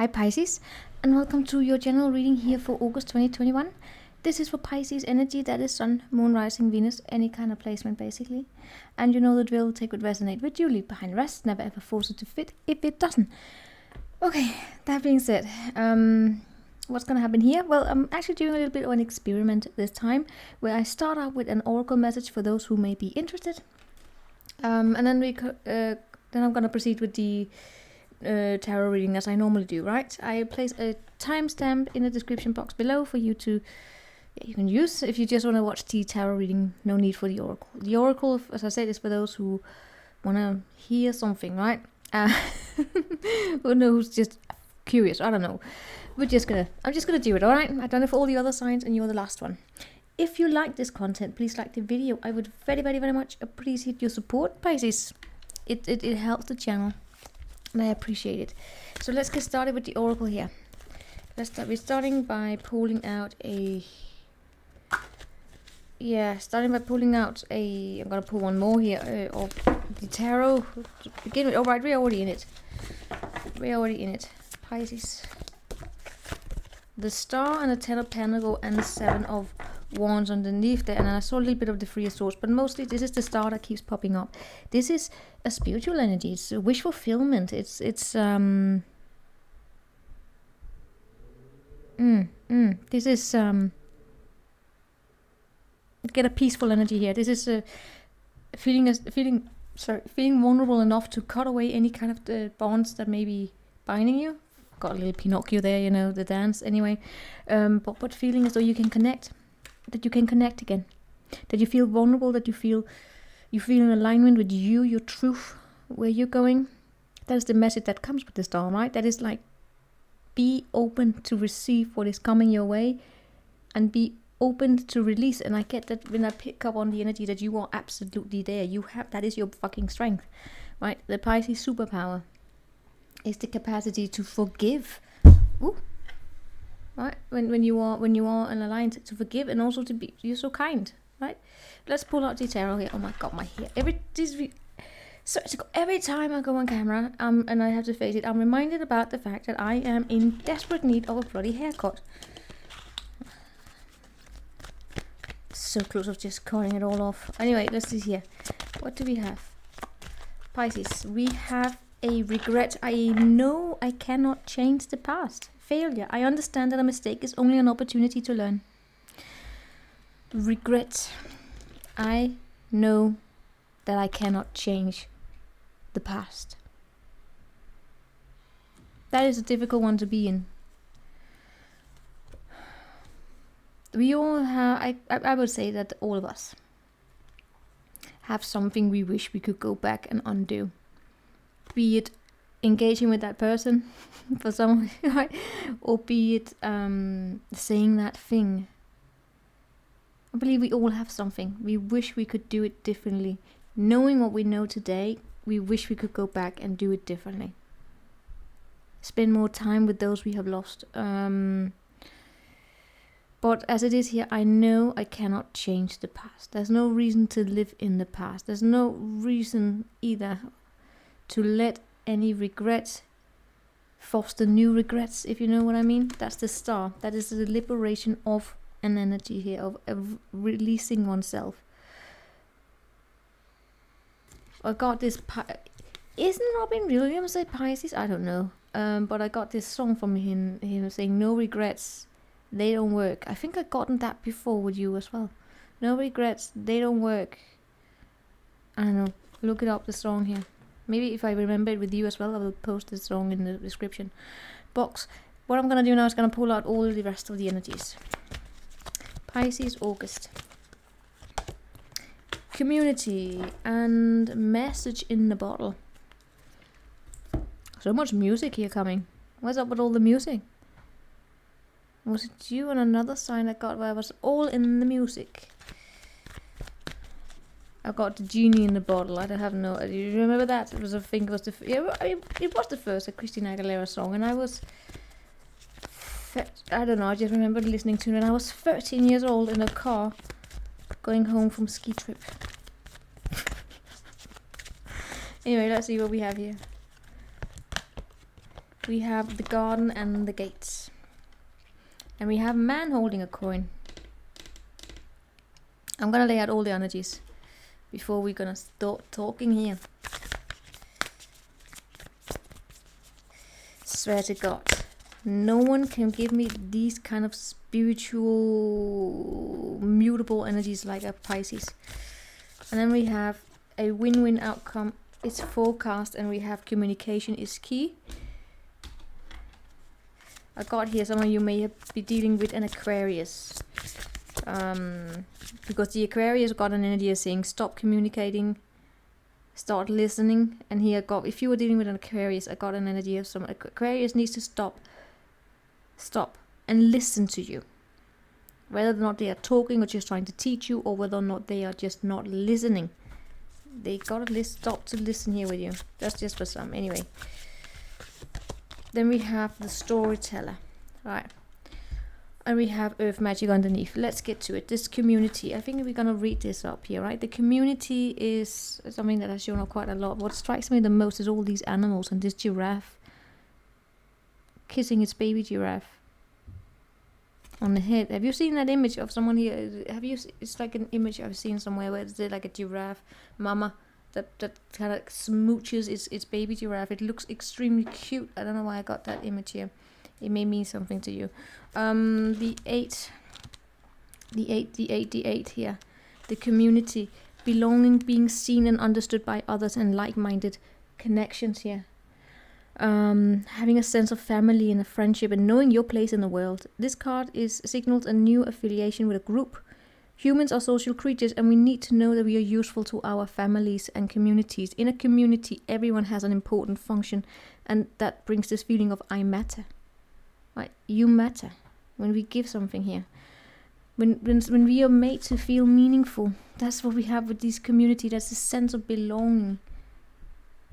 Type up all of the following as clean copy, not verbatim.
Hi Pisces, and welcome to your general reading here for August 2021. This is for Pisces energy, that is Sun, Moon, Rising, Venus, any kind of placement basically. And you know the drill, take what resonate with you, leave behind rest, never ever force it to fit if it doesn't. Okay, that being said, what's going to happen here? Well, I'm actually doing a little bit of an experiment this time, where I start out with an oracle message for those who may be interested. And then I'm going to proceed with the tarot reading as I normally do, right? I place a timestamp in the description box below for you to you can use if you just want to watch the tarot reading. No need for the oracle. The oracle, as I said, is for those who want to hear something, right? Who knows, who's just curious. I don't know. I'm just gonna do it, all right? I've done it for all the other signs, and you're the last one. If you like this content, please like the video. I would very, very, very much appreciate your support, Pisces. It helps the channel, and I appreciate it. So let's get started with the oracle here. We're starting by pulling out a... I'm gonna pull one more here, of the tarot to begin with. Alright, we're already in it. Pisces. The Star and the Ten of Pentacles and the Seven of Wands underneath there, and I saw a little bit of the Three of Swords, but mostly this is the Star that keeps popping up. This is a spiritual energy. It's a wish fulfillment. This is get a peaceful energy here. This is feeling vulnerable enough to cut away any kind of the bonds that may be binding you. Got a little Pinocchio there, you know, the dance anyway. But feeling as though you can connect, that you can connect again, that you feel vulnerable, that you feel in alignment with you, your truth, where you're going. That is the message that comes with the Star, right? That is like, be open to receive what is coming your way, and be open to release. And I get that when I pick up on the energy that you are absolutely there. That is your fucking strength, right? The Pisces superpower is the capacity to forgive. Ooh. Right? When you are in alliance, to forgive, and also to be, you're so kind, right? Let's pull out the tarot here. Oh my god, my hair. Every time I go on camera, and I have to face it, I'm reminded about the fact that I am in desperate need of a bloody haircut. So close of just cutting it all off. Anyway, let's see here. What do we have? Pisces, we have a regret. I know I cannot change the past. Failure. I understand that a mistake is only an opportunity to learn. Regret. I know that I cannot change the past. That is a difficult one to be in. We all have, I would say that all of us have something we wish we could go back and undo. Be it engaging with that person for some, right? Or be it saying that thing. I believe we all have something. We wish we could do it differently. Knowing what we know today, we wish we could go back and do it differently. Spend more time with those we have lost. But as it is here, I know I cannot change the past. There's no reason to live in the past. There's no reason either to let any regrets foster new regrets, if you know what I mean. That's the Star. That is the liberation of an energy here, of releasing oneself. I got this... Isn't Robin Williams a Pisces? I don't know. But I got this song from him saying, no regrets, they don't work. I think I've gotten that before with you as well. No regrets, they don't work. I don't know. Look it up, the song here. Maybe if I remember it with you as well, I will post the song in the description box. What I'm going to do now is going to pull out all the rest of the energies. Pisces, August. Community and message in the bottle. So much music here coming. What's up with all the music? Was it you and another sign I got where I was all in the music? I got the genie in the bottle. I don't have no... Do you remember that? It was, I think it was the... Yeah, it was the first Christina Aguilera song, and I was... I don't know, I just remember listening to it when I was 13 years old in a car going home from ski trip. Anyway, let's see what we have here. We have the garden and the gates. And we have a man holding a coin. I'm gonna lay out all the energies before we're gonna start talking here. Swear to God, no one can give me these kind of spiritual, mutable energies like a Pisces. And then we have a win-win outcome. It's forecast, and we have communication is key. I got here, some of you may be dealing with an Aquarius. Because the Aquarius got an energy of saying stop communicating, start listening. And here I got, if you were dealing with an Aquarius, I got an energy of some Aquarius needs to stop and listen to you. Whether or not they are talking or just trying to teach you, or whether or not they are just not listening. They gotta stop to listen here with you. That's just for some, anyway. Then we have the storyteller, right? And we have earth magic underneath. Let's get to it. This community, I think we're gonna read this up here, right? The community is something that has shown up quite a lot. What strikes me the most is all these animals and this giraffe kissing its baby giraffe on the head. Have you seen that image of someone here? It's like an image I've seen somewhere where it's like a giraffe mama that kind of smooches its baby giraffe. It looks extremely cute. I don't know why I got that image here. It may mean something to you. The eight here. The community, belonging, being seen and understood by others, and like-minded connections here. Having a sense of family and a friendship, and knowing your place in the world. This card signals a new affiliation with a group. Humans are social creatures, and we need to know that we are useful to our families and communities. In a community, everyone has an important function, and that brings this feeling of I matter. Right? You matter. When we give something here, when we are made to feel meaningful, that's what we have with this community. That's a sense of belonging,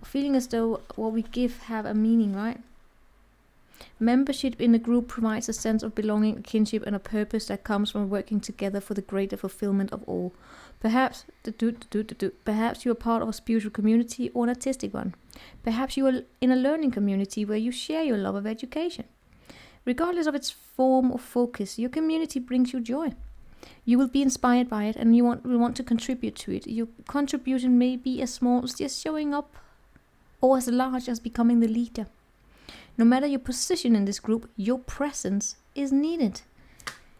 feeling as though what we give have a meaning, right? Membership in a group provides a sense of belonging, a kinship, and a purpose that comes from working together for the greater fulfillment of all. Perhaps perhaps you are part of a spiritual community or an artistic one. Perhaps you are in a learning community where you share your love of education. Regardless of its form or focus, your community brings you joy. You will be inspired by it, and you will want to contribute to it. Your contribution may be as small as just showing up, or as large as becoming the leader. No matter your position in this group, your presence is needed.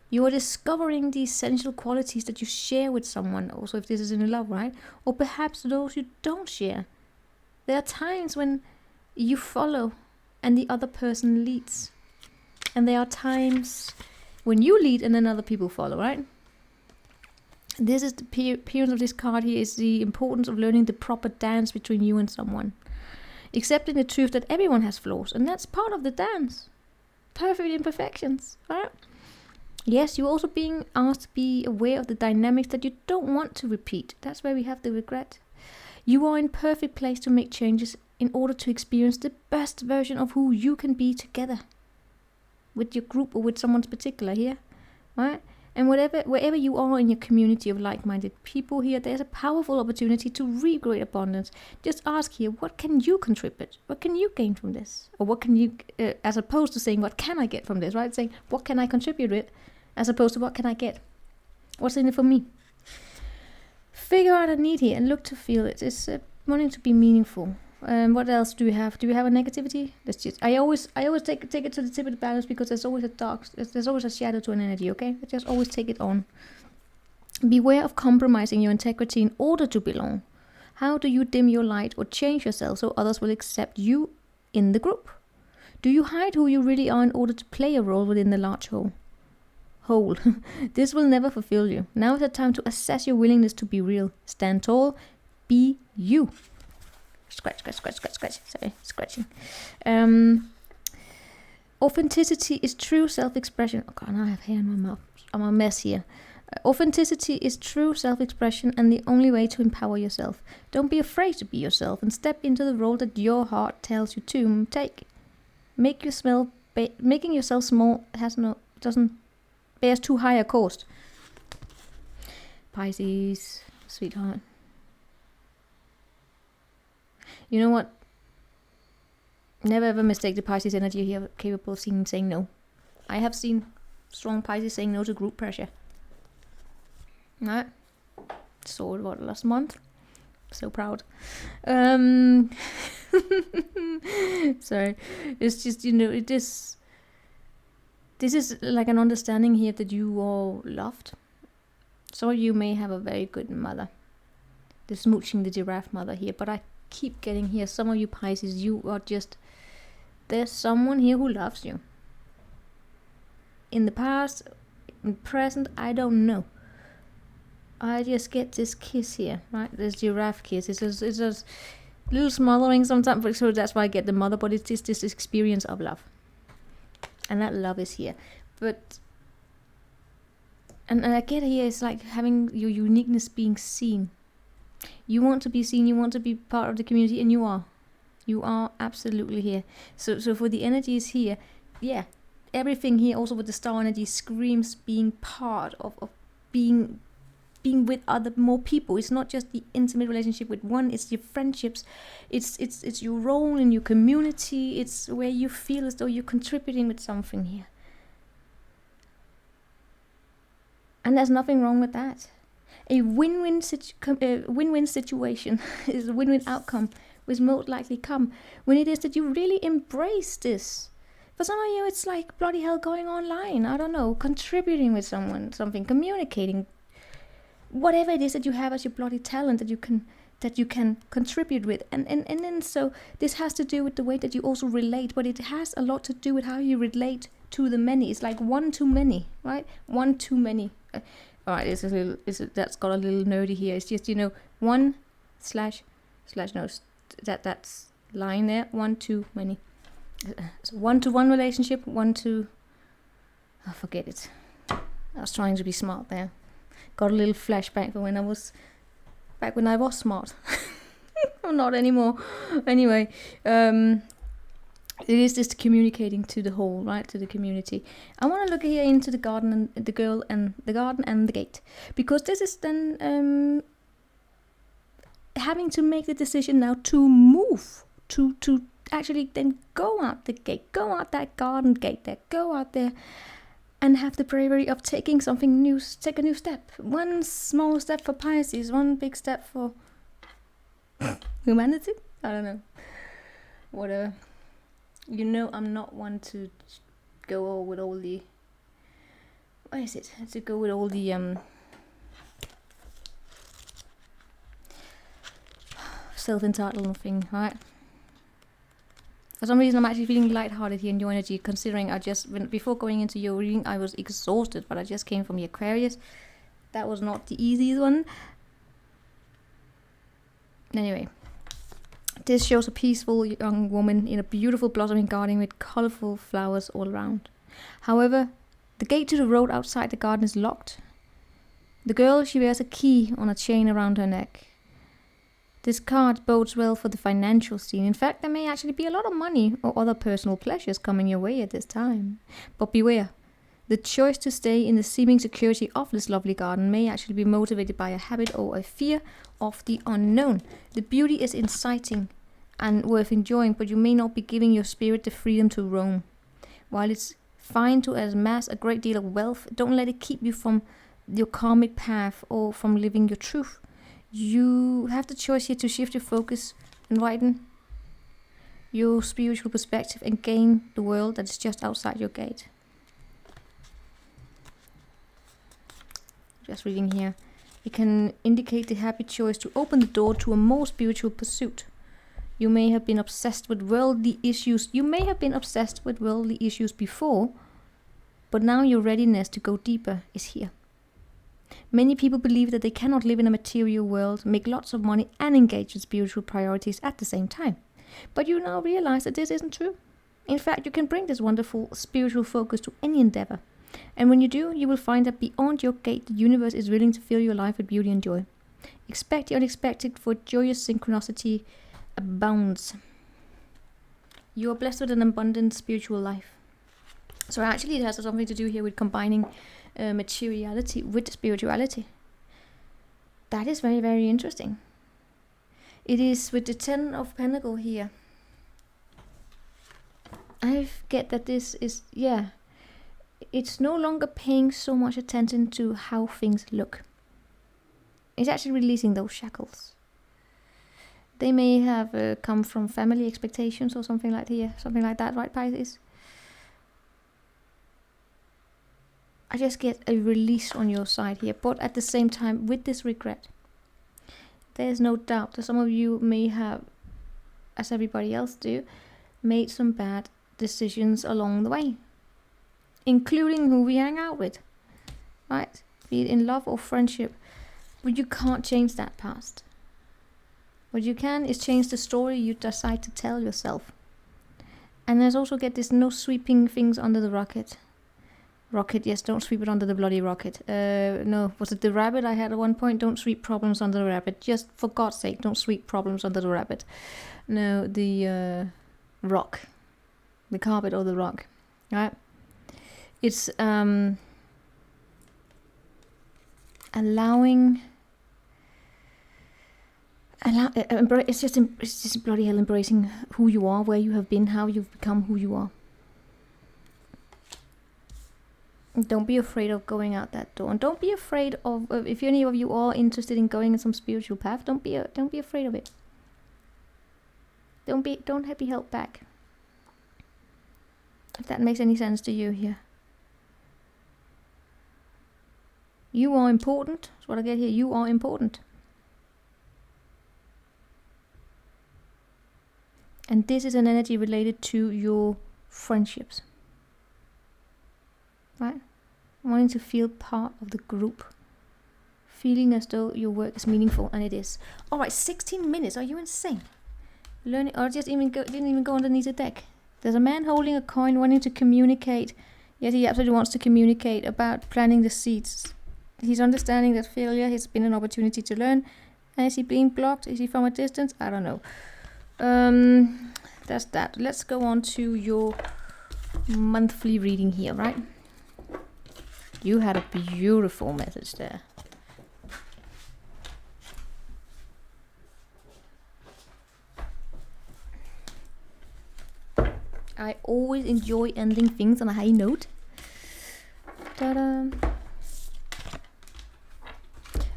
You are discovering the essential qualities that you share with someone, also if this is in love, right? Or perhaps those you don't share. There are times when you follow and the other person leads. And there are times when you lead and then other people follow, right? This is the appearance of this card here, is the importance of learning the proper dance between you and someone. Accepting the truth that everyone has flaws, and that's part of the dance. Perfect imperfections, right? Yes, you're also being asked to be aware of the dynamics that you don't want to repeat. That's where we have the regret. You are in perfect place to make changes in order to experience the best version of who you can be together. With your group or with someone's particular here, right? And wherever you are in your community of like-minded people here, there's a powerful opportunity to reap great abundance. Just ask here, what can you contribute? What can you gain from this? Or what can you, as opposed to saying, what can I get from this, right? Saying, what can I contribute with? As opposed to, what can I get? What's in it for me? Figure out a need here and look to feel it. It's wanting to be meaningful. What else do we have? Do we have a negativity? Let's just. I always take it to the tip of the balance, because there's always there's always a shadow to an energy. Okay, just always take it on. Beware of compromising your integrity in order to belong. How do you dim your light or change yourself so others will accept you in the group? Do you hide who you really are in order to play a role within the large whole? This will never fulfill you. Now is the time to assess your willingness to be real. Stand tall. Be you. Scratch. Sorry, scratching. Authenticity is true self-expression. Oh God, now I have hair in my mouth. I'm a mess here. Authenticity is true self-expression and the only way to empower yourself. Don't be afraid to be yourself and step into the role that your heart tells you to take. Making yourself small bears too high a cost. Pisces, sweetheart. You know what? Never ever mistake the Pisces energy here capable of saying no. I have seen strong Pisces saying no to group pressure. No. Saw it last month. So proud. Sorry. It's just, this is like an understanding here that you are loved. So you may have a very good mother. The smooching the giraffe mother here. But I keep getting here, some of you Pisces, you are just, there's someone here who loves you. In the past, in present, I don't know. I just get this kiss here, right? This giraffe kiss. It's just a little smothering sometimes, so that's why I get the mother, but it's just this experience of love. And that love is here. But, and I get here, it's like having your uniqueness being seen. You want to be seen, you want to be part of the community, and you are. You are absolutely here. So for the energies here, yeah, everything here, also with the star energy, screams being part of being with more people. It's not just the intimate relationship with one, it's your friendships, it's your role in your community, it's where you feel as though you're contributing with something here. And there's nothing wrong with that. A win-win situation is a win-win outcome, which most likely come when it is that you really embrace this. For some of you, it's like bloody hell going online, I don't know, contributing with someone, something, communicating, whatever it is that you have as your bloody talent that you can contribute with. And then so this has to do with the way that you also relate, but it has a lot to do with how you relate to the many. It's like one too many, right? One too many. All right, that's got a little nerdy here. It's just, one slash no, that's line there, one too many. So 1-to-1 relationship, forget it. I was trying to be smart there. Got a little flashback for when I was smart. Not anymore. Anyway, it is just communicating to the whole, right, to the community. I want to look here into the garden and the girl and the garden and the gate, because this is then having to make the decision now to move, to actually then go out the gate, go out that garden gate there, go out there and have the bravery of taking something new, take a new step. One small step for Pisces, one big step for humanity? I don't know. Whatever. I'm not one to go with all the... What is it? To go with all the self-entitlement thing, right? For some reason, I'm actually feeling lighthearted here in your energy, considering before going into your reading, I was exhausted, but I just came from the Aquarius. That was not the easiest one. Anyway, this shows a peaceful young woman in a beautiful blossoming garden with colorful flowers all around. However, the gate to the road outside the garden is locked. The girl, she wears a key on a chain around her neck. This card bodes well for the financial scene. In fact, there may actually be a lot of money or other personal pleasures coming your way at this time. But beware, the choice to stay in the seeming security of this lovely garden may actually be motivated by a habit or a fear of the unknown. The beauty is inciting and worth enjoying, but you may not be giving your spirit the freedom to roam. While it's fine to amass a great deal of wealth, don't let it keep you from your karmic path or from living your truth. You have the choice here to shift your focus and widen your spiritual perspective and gain the world that is just outside your gate. Just reading here. It can indicate the happy choice to open the door to a more spiritual pursuit. You may have been obsessed with worldly issues. Before, but now your readiness to go deeper is here. Many people believe that they cannot live in a material world, make lots of money, and engage in spiritual priorities at the same time. But you now realize that this isn't true. In fact, you can bring this wonderful spiritual focus to any endeavor. And when you do, you will find that beyond your gate, the universe is willing to fill your life with beauty and joy. Expect the unexpected, for joyous synchronicity abounds. You are blessed with an abundant spiritual life. So actually it has something to do here with combining materiality with spirituality. That is very, very interesting. It is with the 10 of Pentacles here. I get that this is, yeah, it's no longer paying so much attention to how things look. It's actually releasing those shackles. They may have come from family expectations or something like that, right, Pisces? I just get a release on your side here, but at the same time, with this regret, there's no doubt that some of you may have, as everybody else do, made some bad decisions along the way, including who we hang out with, right? Be it in love or friendship, but you can't change that past. What you can is change the story you decide to tell yourself. And there's also get this no sweeping things under the rocket. Rocket, yes, don't sweep it under the bloody rocket. No, was it the rabbit I had at one point? Don't sweep problems under the rabbit. Just for God's sake, don't sweep problems under the rabbit. No, the rock. The carpet or the rock. Right? It's it's just bloody hell embracing who you are, where you have been, how you've become who you are. Don't be afraid of going out that door, and don't be afraid of if any of you are interested in going in some spiritual path. Don't be afraid of it. Don't be held back. If that makes any sense to you here. You are important. That's what I get here. You are important. And this is an energy related to your friendships. Right? Wanting to feel part of the group. Feeling as though your work is meaningful, and it is. Alright, 16 minutes. Are you insane? Learning, or didn't even go underneath the deck. There's a man holding a coin wanting to communicate. Yes, he absolutely wants to communicate about planting the seeds. He's understanding that failure has been an opportunity to learn. And is he being blocked? Is he from a distance? I don't know. That's that. Let's go on to your monthly reading here, right? You had a beautiful message there. I always enjoy ending things on a high note. Ta-da!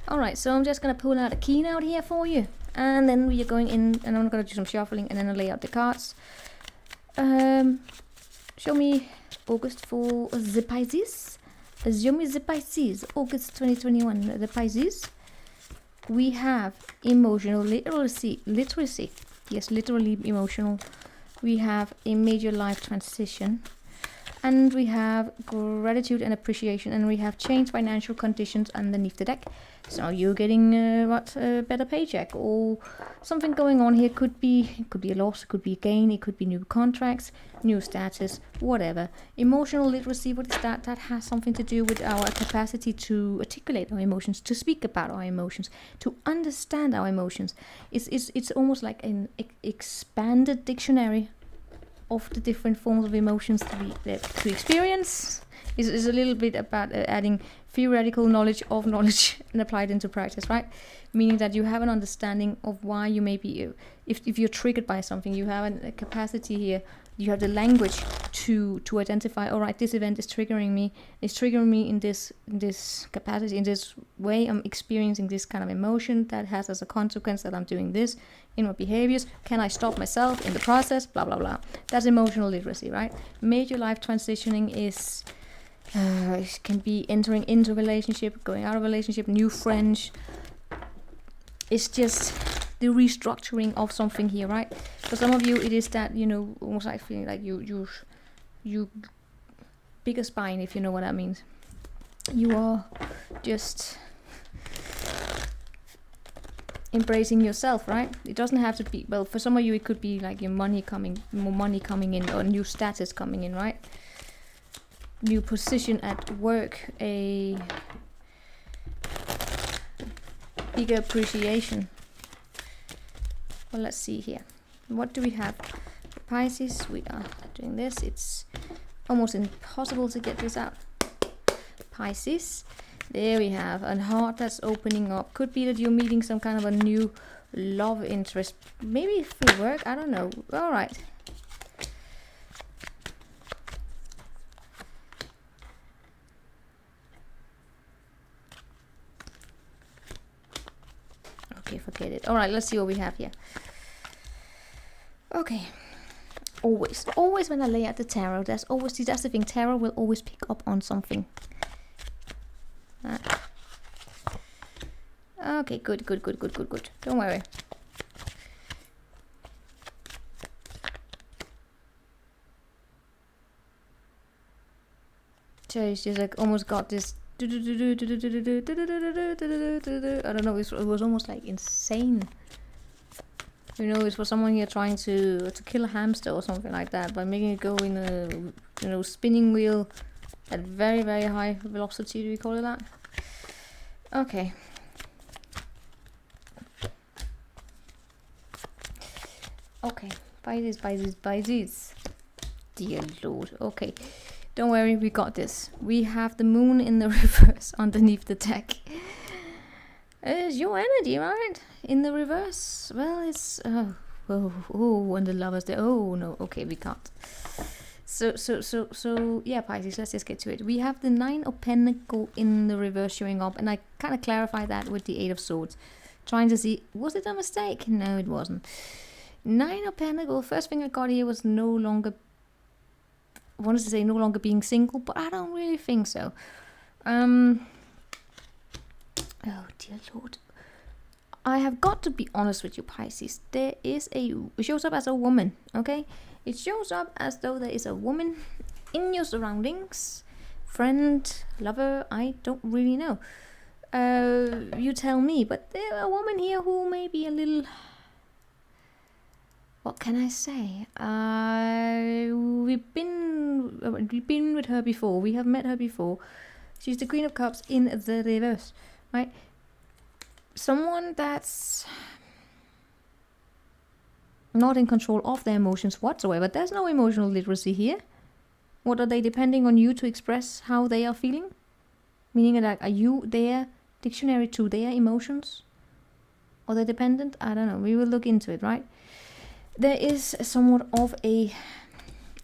Alright, so I'm just gonna pull out a keynote here for you. And then we are going in, and I'm gonna do some shuffling, and then I'll lay out the cards. Show me August for the Pisces. Show me the Pisces, August 2021. The Pisces. We have emotional literacy. Yes, literally emotional. We have a major life transition. And we have gratitude and appreciation. And we have changed financial conditions underneath the deck. So you're getting a better paycheck, or something going on here. Could be a loss, it could be a gain, it could be new contracts, new status, whatever. Emotional literacy, what is that? That has something to do with our capacity to articulate our emotions, to speak about our emotions, to understand our emotions. It's almost like an expanded dictionary of the different forms of emotions to experience. Is a little bit about adding theoretical knowledge of knowledge and applied into practice, right? Meaning that you have an understanding of why you may be, if you're triggered by something, you have a capacity here, you have the language to identify, all right, this event is triggering me in this capacity, in this way. I'm experiencing this kind of emotion that has as a consequence that I'm doing this in my behaviors. Can I stop myself in the process? Blah, blah, blah. That's emotional literacy, right? Major life transitioning is, it can be entering into a relationship, going out of a relationship, new friends. It's just the restructuring of something here, right? For some of you, it is that, almost like feeling like you bigger spine, if you know what that means. You are just embracing yourself, right? It doesn't have to be, well, for some of you, it could be like more money coming in, or new status coming in, right? New position at work, a bigger appreciation. Well, let's see here. What do we have? For Pisces, we are doing this. It's almost impossible to get this out. Pisces, there we have a heart that's opening up. Could be that you're meeting some kind of a new love interest. Maybe through work, I don't know. All right. it. All right, let's see what we have here. Okay. Always when I lay out the tarot, that's the thing. Tarot will always pick up on something. Okay, good. Don't worry. So she's like almost got this. I don't know. It was almost like insane. You know, it's for someone here trying to kill a hamster or something like that by making it go in a spinning wheel at very, very high velocity. Do we call it that? Okay. Okay. Pisces. Dear Lord. Okay. Don't worry, we got this. We have the moon in the reverse underneath the deck. It's your energy, right? In the reverse. Well, it's and the lovers there. Oh no, okay, we can't. So yeah, Pisces, let's just get to it. We have the 9 of Pentacles in the reverse showing up, and I kind of clarify that with the 8 of Swords. Trying to see, was it a mistake? No, it wasn't. 9 of Pentacles, first thing I got here was no longer being single, but I don't really think so. Oh dear Lord. I have got to be honest with you, Pisces. It shows up as a woman, okay? It shows up as though there is a woman in your surroundings. Friend, lover, I don't really know. You tell me, but there's a woman here who may be a little... What can I say? We've been with her before. We have met her before. She's the Queen of Cups in the reverse, right? Someone that's not in control of their emotions whatsoever. There's no emotional literacy here. What are they depending on you to express how they are feeling? Meaning that, are you their dictionary to their emotions? Are they dependent? I don't know. We will look into it, right? There is somewhat of a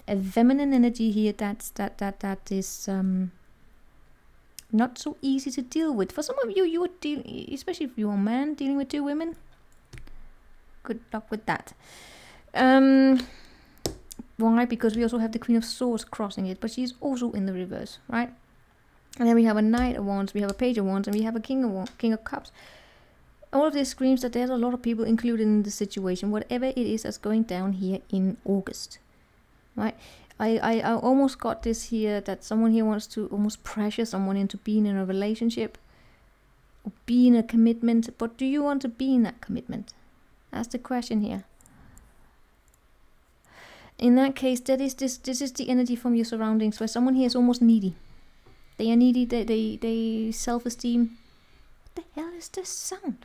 feminine energy here that is not so easy to deal with. For some of you would deal, especially if you're a man dealing with 2 women. Good luck with that. Why? Because we also have the Queen of Swords crossing it, but she's also in the reverse, right? And then we have a Knight of Wands, we have a Page of Wands, and we have a King of Cups. All of this screams that there's a lot of people included in the situation, whatever it is that's going down here in August, right? I almost got this here, that someone here wants to almost pressure someone into being in a relationship or be in a commitment. But do you want to be in that commitment? That's the question here. In that case, this is the energy from your surroundings, where someone here is almost needy. They are needy, they self-esteem. What the hell is this sound?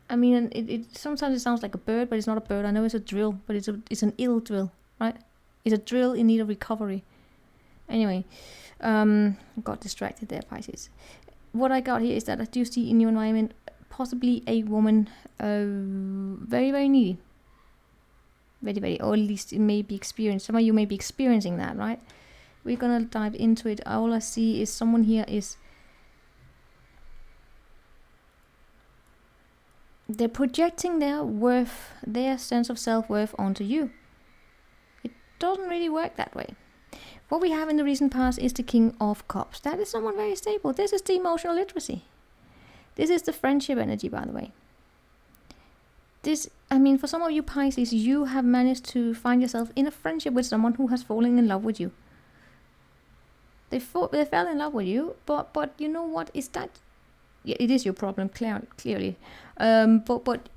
I mean, it sometimes it sounds like a bird, but it's not a bird. I know it's a drill, but it's an ill drill, right? It's a drill in need of recovery. Anyway, got distracted there, Pisces. What I got here is that I do see in your environment possibly a woman, very, very needy. Very, very, or at least it may be experienced. Some of you may be experiencing that, right? We're gonna dive into it. All I see is someone here is... They're projecting their worth, their sense of self-worth onto you. It doesn't really work that way. What we have in the recent past is the King of Cups. That is someone very stable. This is the emotional literacy. This is the friendship energy, by the way. For some of you Pisces, you have managed to find yourself in a friendship with someone who has fallen in love with you. They fell in love with you, but you know what? Is that... Yeah, it is your problem, clearly. But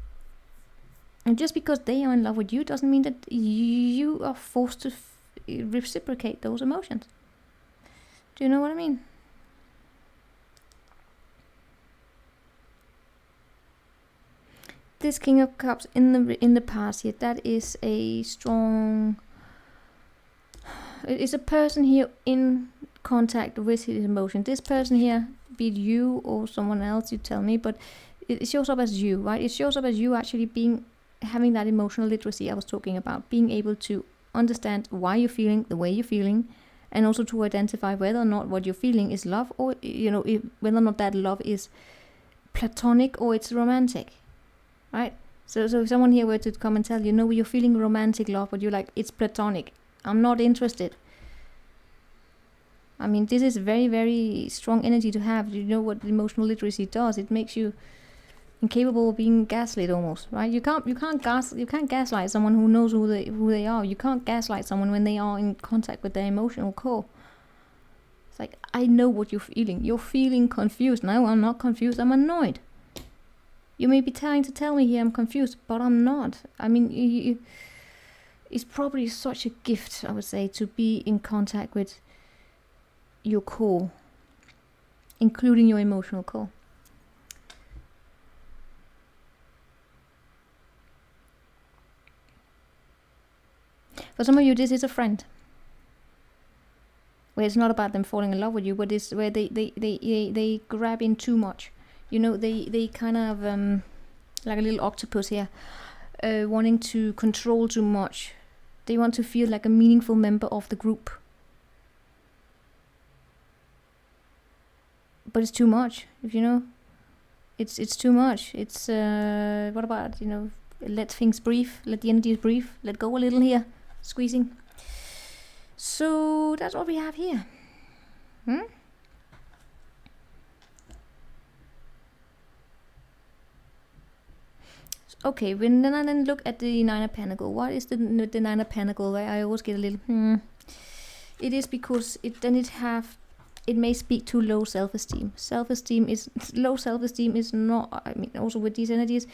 just because they are in love with you doesn't mean that you are forced to reciprocate those emotions. Do you know what I mean? This King of Cups in the past here, that is a strong... It is a person here in contact with his emotion. This person here, be it you or someone else, you tell me, but it shows up as you, right? It shows up as you actually having that emotional literacy I was talking about, being able to understand why you're feeling the way you're feeling, and also to identify whether or not what you're feeling is love, or whether or not that love is platonic or it's romantic, right? So if someone here were to come and tell you, no, you're feeling romantic love, but you're like, it's platonic, I'm not interested. I mean, this is very, very strong energy to have. You know what emotional literacy does? It makes you incapable of being gaslit almost, right? You can't gaslight someone who knows who they are. You can't gaslight someone when they are in contact with their emotional core. It's like, I know what you're feeling. You're feeling confused. No, I'm not confused. I'm annoyed. You may be trying to tell me here I'm confused, but I'm not. I mean, it's probably such a gift, I would say, to be in contact with your core, including your emotional core. For some of you, this is a friend, where it's not about them falling in love with you, but it's where they grab in too much. You know, they kind of like a little octopus here, wanting to control too much. They want to feel like a meaningful member of the group, but it's too much. If you know, it's too much. It's what about, you know, let things breathe, let the energies breathe, let go a little here, squeezing. So that's what we have here. Okay, when then I then look at the Nine of Pentacles. What is the Nine of Pentacles? I always get a little It is because it may speak to low self-esteem. Low self-esteem is not, I mean, also with these energies,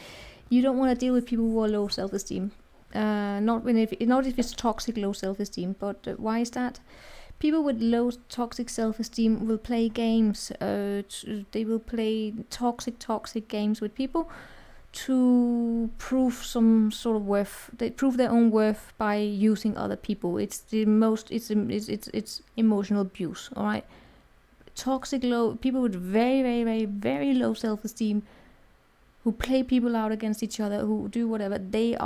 you don't want to deal with people who are low self-esteem. Not if it's toxic low self-esteem, but why is that? People with low toxic self-esteem will play games. They will play toxic games with people to prove some sort of worth. They prove their own worth by using other people. It's emotional abuse. All right, toxic low people with very, very, very, very low self-esteem, who play people out against each other, who do whatever. They're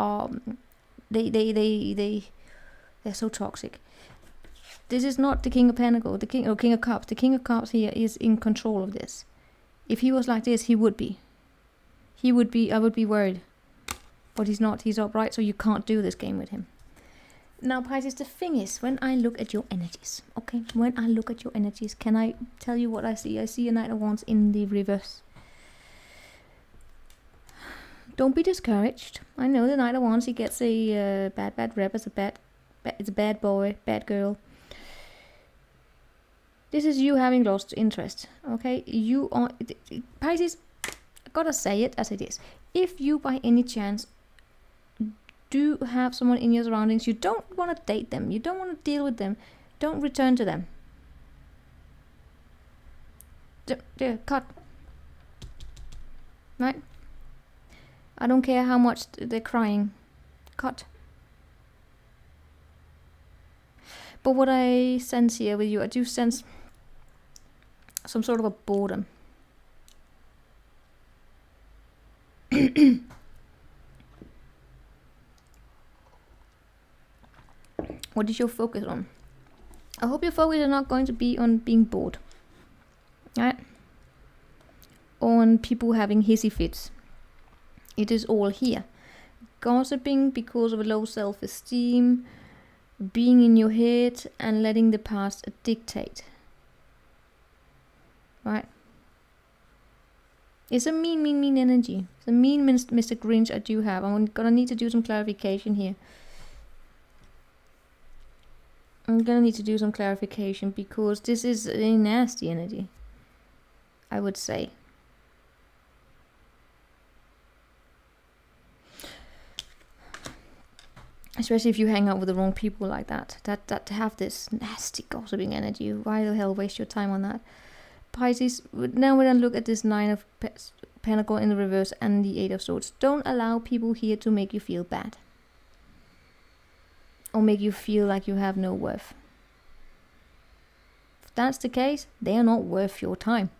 so toxic. This is not the King of Pentacles, King of Cups. The King of Cups here is in control of this. If he was like this, he would be. I would be worried. But he's not. He's upright, so you can't do this game with him. Now, Pisces, the thing is, when I look at your energies, okay? When I look at your energies, can I tell you what I see? I see a Knight of Wands in the reverse. Don't be discouraged. I know the Knight of Wands, he gets a bad rep as it's a bad boy, bad girl. This is you having lost interest, okay? You are, Pisces, I gotta say it as it is. If you by any chance do have someone in your surroundings, you don't want to date them, you don't want to deal with them, don't return to them. Cut. Right? I don't care how much they're crying. Cut. But what I sense here with you, I do sense some sort of a boredom. What is your focus on? I hope your focus is not going to be on being bored. Right? On people having hissy fits. It is all here. Gossiping because of a low self-esteem, being in your head and letting the past dictate. Right? It's a mean energy. It's a mean Mr. Grinch I do have. I'm gonna need to do some clarification here. I'm gonna need to do some clarification because this is a nasty energy, I would say. Especially if you hang out with the wrong people like that have this nasty gossiping energy. Why the hell waste your time on that? Pisces, now we're gonna look at this Nine of Pentacles in the reverse and the Eight of Swords. Don't allow people here to make you feel bad. Or make you feel like you have no worth. If that's the case, they are not worth your time.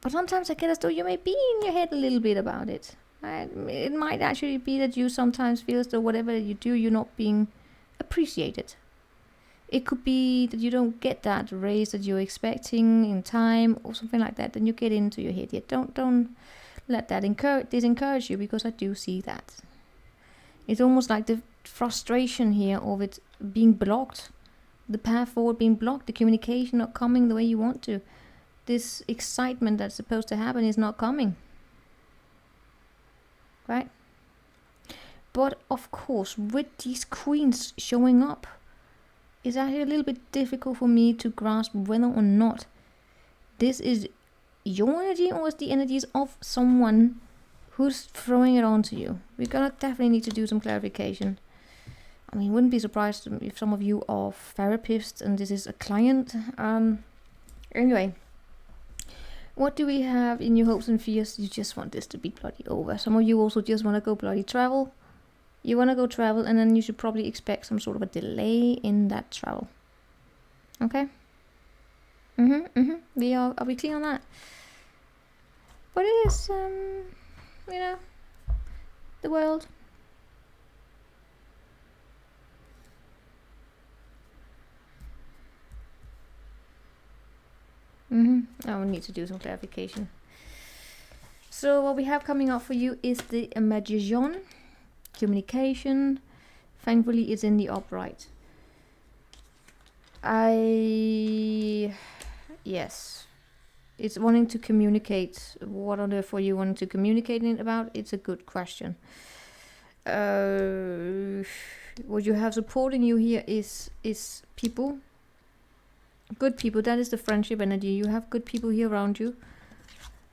But sometimes I get as though you may be in your head a little bit about it. It might actually be that you sometimes feel as though whatever you do, you're not being appreciated. It could be that you don't get that raise that you're expecting in time or something like that. Then you get into your head. Yet don't let that disencourage you, because I do see that. It's almost like the frustration here of it being blocked, the path forward being blocked, the communication not coming the way you want to. This excitement that's supposed to happen is not coming. Right? But of course, with these queens showing up, it's actually a little bit difficult for me to grasp whether or not this is your energy or is the energies of someone who's throwing it onto you. We're gonna definitely need to do some clarification. I mean, wouldn't be surprised if some of you are therapists and this is a client. Anyway, what do we have in your hopes and fears? You just want this to be bloody over. Some of you also just want to go bloody travel. You want to go travel, and then you should probably expect some sort of a delay in that travel. Okay? Are we clear on that? But it is, you know, the world. I will need to do some clarification. So what we have coming up for you is the Magician. Communication. Thankfully it's in the upright. Yes, it's wanting to communicate. What on earth are you wanting to communicate it about? It's a good question. What you have supporting you here is people, good people. That is the friendship energy. You have good people here around you.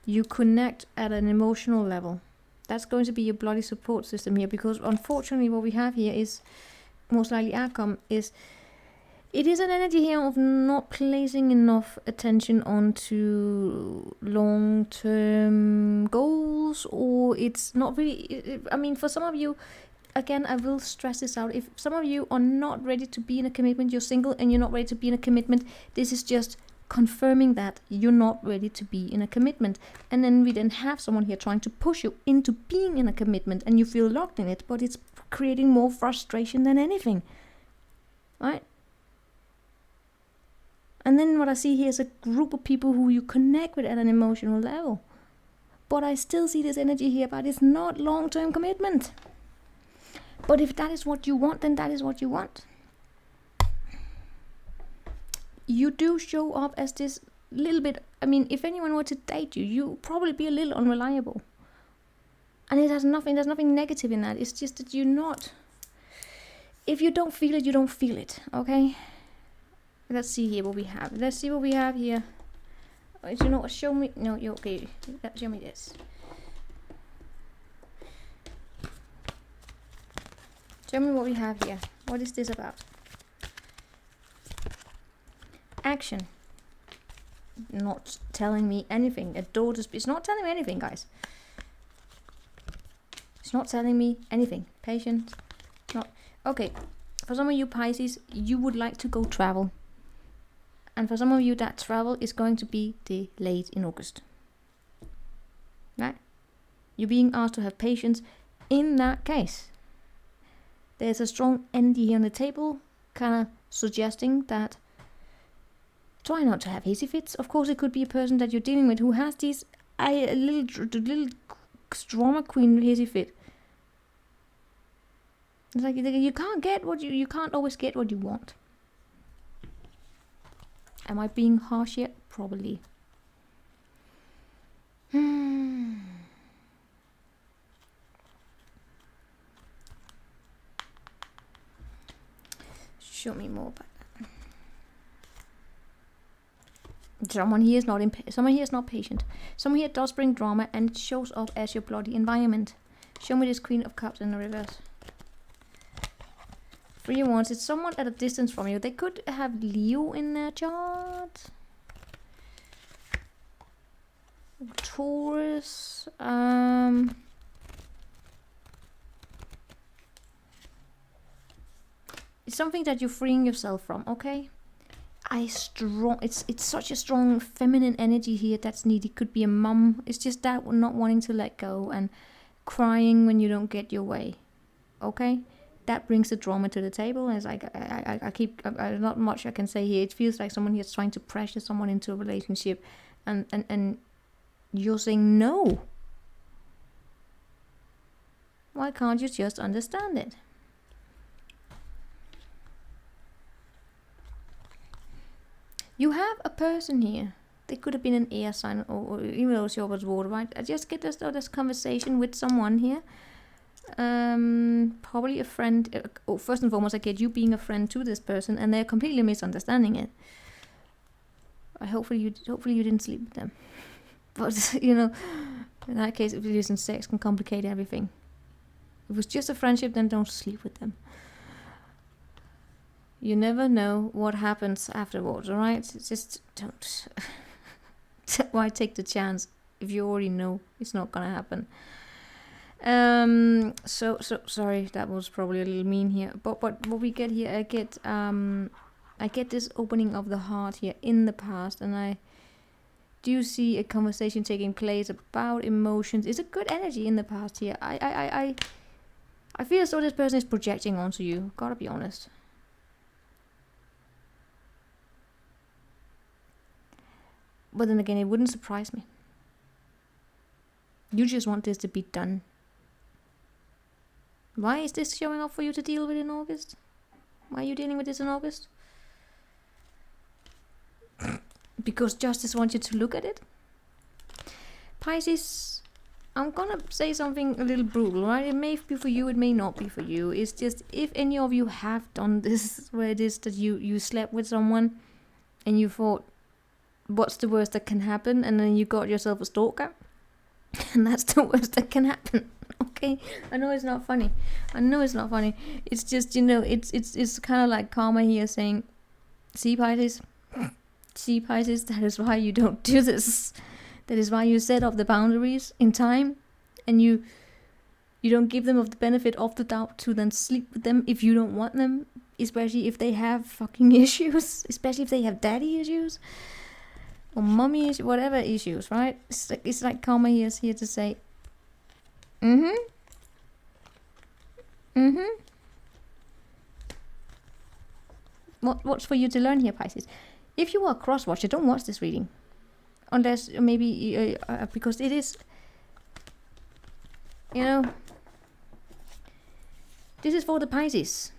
You connect at an emotional level. That's going to be your bloody support system here, because unfortunately what we have here is most likely outcome is it is an energy here of not placing enough attention onto long-term goals, or it's not really, I mean, for some of you, again, I will stress this out. If some of you are not ready to be in a commitment, you're single and you're not ready to be in a commitment, this is just confirming that you're not ready to be in a commitment. And then we then have someone here trying to push you into being in a commitment, and you feel locked in it, but it's creating more frustration than anything. Right? And then what I see here is a group of people who you connect with at an emotional level. But I still see this energy here, but it's not long-term commitment. But if that is what you want, then that is what you want. You do show up as this little bit, I mean, if anyone were to date you, you'll probably be a little unreliable. And it has nothing, there's nothing negative in that. It's just that you're not, if you don't feel it, you don't feel it, okay? Let's see here what we have. Let's see what we have here. You know what? Show me. No, you're okay. Show me this. Show me what we have here. What is this about? Action. Not telling me anything. It's not telling me anything, guys. It's not telling me anything. Patient. Not okay. For some of you Pisces, you would like to go travel. And for some of you, that travel is going to be delayed in August. Right? You're being asked to have patience in that case. There's a strong energy here on the table, kind of suggesting that try not to have hissy fits. Of course, it could be a person that you're dealing with who has these a little drama queen hissy fit. It's like you can't get what you can't always get what you want. Am I being harsh yet? Probably. Show me more about that. Someone here is not patient. Someone here does bring drama, and it shows up as your bloody environment. Show me this Queen of Cups in the reverse. 3 of Wands. It's someone at a distance from you. They could have Leo in their chart. Taurus. It's something that you're freeing yourself from, okay? It's such a strong feminine energy here that's needed. Could be a mum. It's just that not wanting to let go and crying when you don't get your way. Okay? that brings the drama to the table. And it's like not much I can say here. It feels like someone here is trying to pressure someone into a relationship, and you're saying no. Why can't you just understand it? You have a person here. They could have been an air sign, or even though it's yours water, right? I just get this conversation with someone here. Probably a friend. First and foremost, I get you being a friend to this person, and they're completely misunderstanding it. Hopefully you didn't sleep with them. But you know, in that case, if it isn't sex, can complicate everything. If it was just a friendship, then don't sleep with them. You never know what happens afterwards, alright? Just don't. Why take the chance if you already know it's not gonna happen? So sorry, that was probably a little mean here. But what we get here, I get this opening of the heart here in the past, and I do see a conversation taking place about emotions. It's a good energy in the past here. I feel as though this person is projecting onto you. Gotta be honest. But then again, it wouldn't surprise me. You just want this to be done. Why is this showing up for you to deal with in August? Why are you dealing with this in August? Because justice wants you to look at it? Pisces, I'm gonna say something a little brutal, right? It may be for you, it may not be for you. It's just, if any of you have done this, where it is that you slept with someone and you thought, what's the worst that can happen? And then you got yourself a stalker. And that's the worst that can happen. Okay? I know it's not funny. It's just, you know, it's kind of like karma here saying, see Pisces, that is why you don't do this. That is why you set up the boundaries in time, and you don't give them of the benefit of the doubt to then sleep with them if you don't want them, especially if they have fucking issues, especially if they have daddy issues or mommy issues, whatever issues, right? It's like karma here is here to say, What's for you to learn here, Pisces? If you are a cross-watcher, don't watch this reading. Unless maybe, because it is, you know, this is for the Pisces.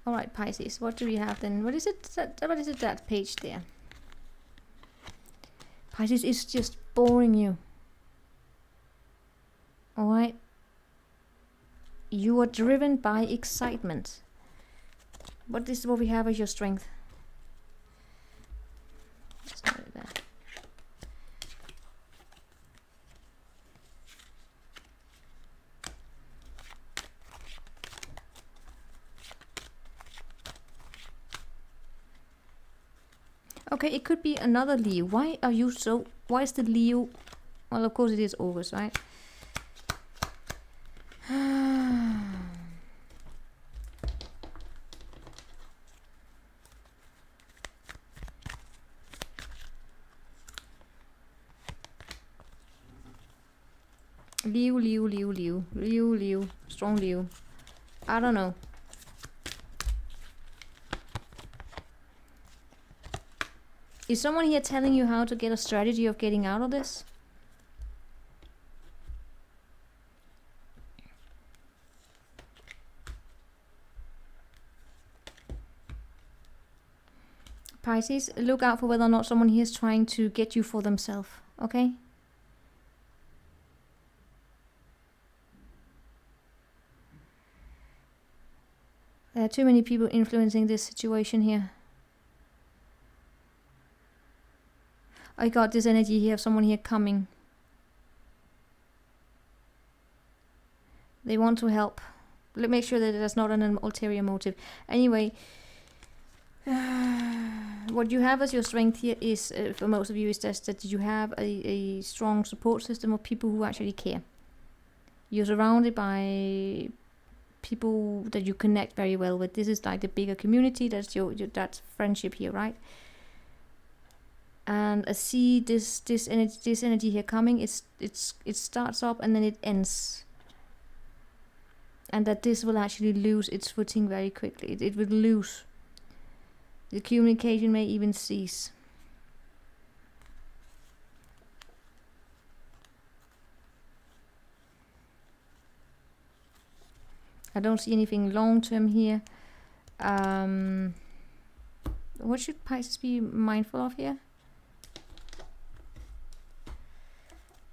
Alright, Pisces, what do we have then? What is it, that page there? Pisces is just boring you. Alright? You are driven by excitement. What is what we have as your strength? Let's start with that. Okay, it could be another Leo. Why is the Leo? Well, of course it is August, right? Leo. Strong Leo. I don't know. Is someone here telling you how to get a strategy of getting out of this? Pisces, look out for whether or not someone here is trying to get you for themselves, okay? There are too many people influencing this situation here. I got this energy here of someone here coming. They want to help. Let's make sure that there's not an ulterior motive. Anyway, what you have as your strength here is, for most of you, is just that you have a strong support system of people who actually care. You're surrounded by people that you connect very well with. This is like the bigger community. That's that's friendship here, right? And I see this energy here coming. It starts up and then it ends. and that this will actually lose its footing very quickly. It will lose. The communication may even cease. I don't see anything long-term here. What should Pisces be mindful of here?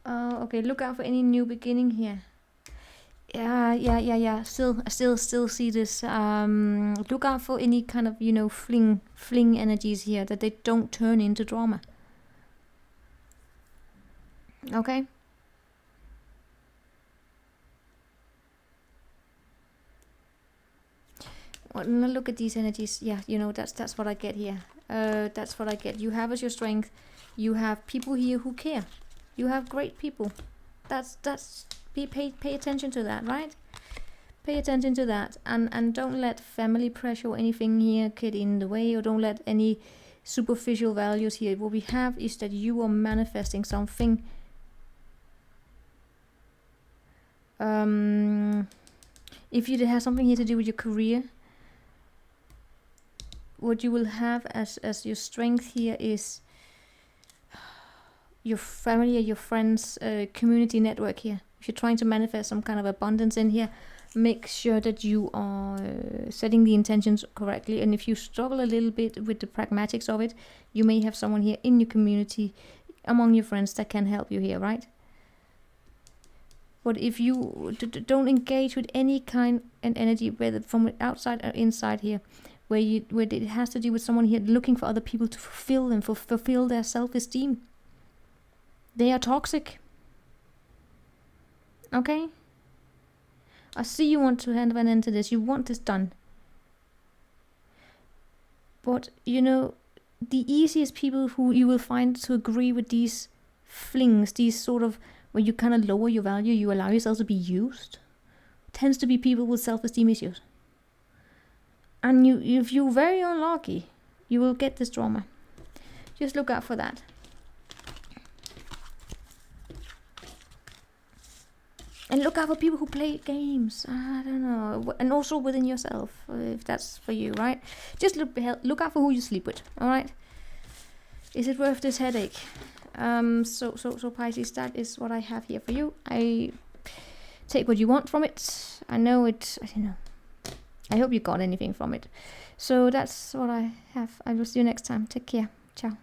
Okay, look out for any new beginning here. Yeah. Still see this. Look out for any kind of, fling energies here, that they don't turn into drama. Okay. Well, now look at these energies. Yeah, that's what I get here. That's what I get. You have as your strength. You have people here who care. You have great people. Pay attention to that, right? Pay attention to that, and don't let family pressure or anything here get in the way, or don't let any superficial values here. What we have is that you are manifesting something. If you have something here to do with your career, what you will have as your strength here is your family or your friends, community network here. If you're trying to manifest some kind of abundance in here, make sure that you are setting the intentions correctly. And if you struggle a little bit with the pragmatics of it, you may have someone here in your community, among your friends, that can help you here, right? But if you don't engage with any kind of energy, whether from outside or inside here, where it has to do with someone here looking for other people to fulfill them, fulfill their self-esteem, they are toxic. Okay? I see you want to have an end to this. You want this done. But, the easiest people who you will find to agree with these flings, these sort of, where you kind of lower your value, you allow yourself to be used, tends to be people with self-esteem issues. And if you're very unlucky, you will get this drama. Just look out for that. And look out for people who play games. I don't know. And also within yourself, if that's for you, right? Just look out for who you sleep with, all right? Is it worth this headache? So Pisces, that is what I have here for you. I take what you want from it. I don't know. I hope you got anything from it. So that's what I have. I will see you next time. Take care. Ciao.